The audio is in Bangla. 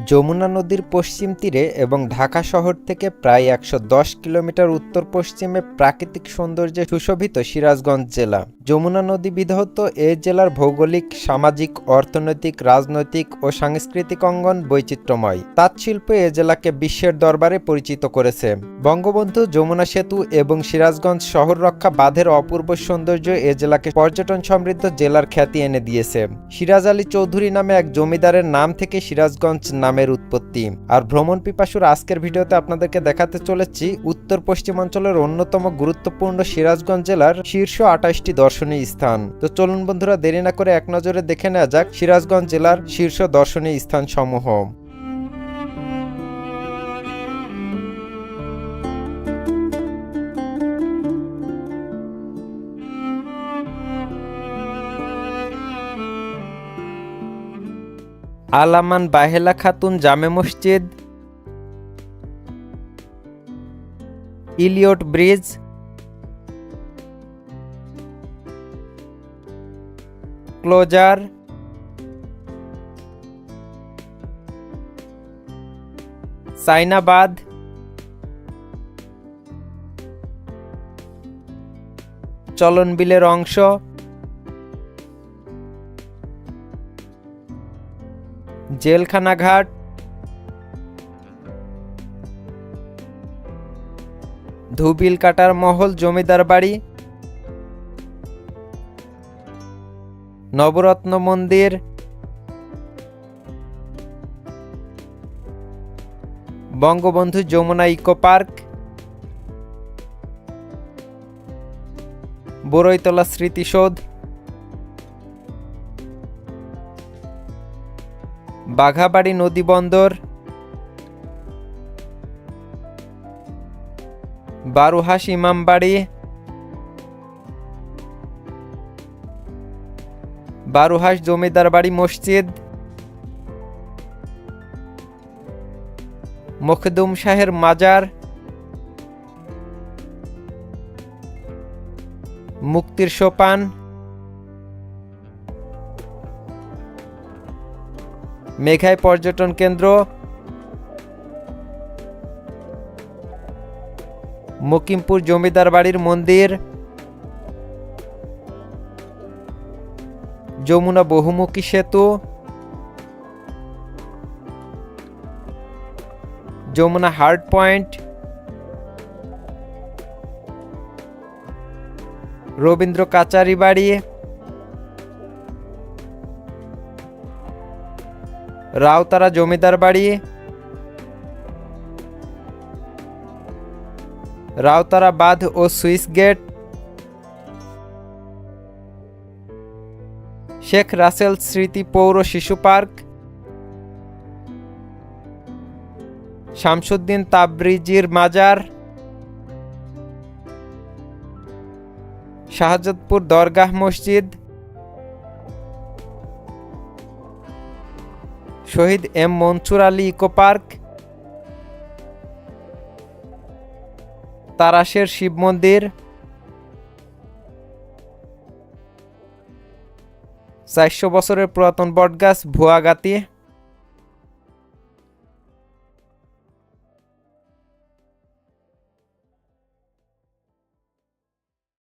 যমুনা নদীর পশ্চিম তীরে এবং ঢাকা শহর থেকে প্রায় ১১০ কিলোমিটার উত্তর পশ্চিমে প্রাকৃতিক সৌন্দর্যে সুশোভিত সিরাজগঞ্জ জেলা। যমুনা নদী বিধৌত এ জেলার ভৌগোলিক, সামাজিক, অর্থনৈতিক, রাজনৈতিক ও সাংস্কৃতিক অঙ্গন বৈচিত্র্যময়। তাঁতশিল্প এ জেলাকে বিশ্বের দরবারে পরিচিত করেছে। বঙ্গবন্ধু যমুনা সেতু এবং সিরাজগঞ্জ শহর রক্ষা বাঁধের অপূর্ব সৌন্দর্য এ জেলাকে পর্যটন সমৃদ্ধ জেলার খ্যাতি এনে দিয়েছে। সিরাজ আলী চৌধুরী নামে এক জমিদারের নাম থেকে সিরাজগঞ্জ নামের উৎপত্তি। আর ভ্রমণ পিপাসুর আজকের ভিডিওতে আপনাদেরকে দেখাতে চলেছি উত্তর পশ্চিমাঞ্চলের অন্যতম গুরুত্বপূর্ণ সিরাজগঞ্জ জেলার শীর্ষ ২৮টি দর্শনীয় স্থান। তো চলুন বন্ধুরা, দেরি না করে এক নজরে দেখে নেওয়া যাক সিরাজগঞ্জ জেলার শীর্ষ দর্শনীয় স্থানসমূহ। আল আমান বাহেলা খাতুন জামে মসজিদ, ইলিয়ট ব্রিজ, ক্লোজার, সাইনাবাদ, চলন বিলের অংশ, জেলখানা ঘাট, ধুবিল কাটার মহল জমিদার বাড়ি, নবরত্ন মন্দির, বঙ্গবন্ধু যমুনা ইকো পার্ক, বড়ইতলা স্মৃতিসৌধ, বাঘাবাড়ি নদী বন্দর, বারুহাস ইমামবাড়ি, বারুহাস জমিদার বাড়ি মসজিদ, মখদুম শাহের মাজার, মুক্তির সোপান, মেঘাই পর্যটন কেন্দ্র, মকিমপুর জমিদার বাড়ির মন্দির, যমুনা বহুমুখী সেতু, যমুনা হার্ট পয়েন্ট, রবীন্দ্র কাচারি বাড়ি, রাউতারা জমিদার বাড়ি, রাউতারা বাঁধ ও সুইস গেট, শেখ রাসেল স্মৃতি পৌর শিশু পার্ক, শামসুদ্দিন তাবরিজির মাজার, শাহজাদপুর দরগাহ মসজিদ, Shaheed M Mansur Ali eco park, তারাশের শিব মন্দির, ৪০০ বছরের পুরাতন বটগাছ ভুয়াগাতি,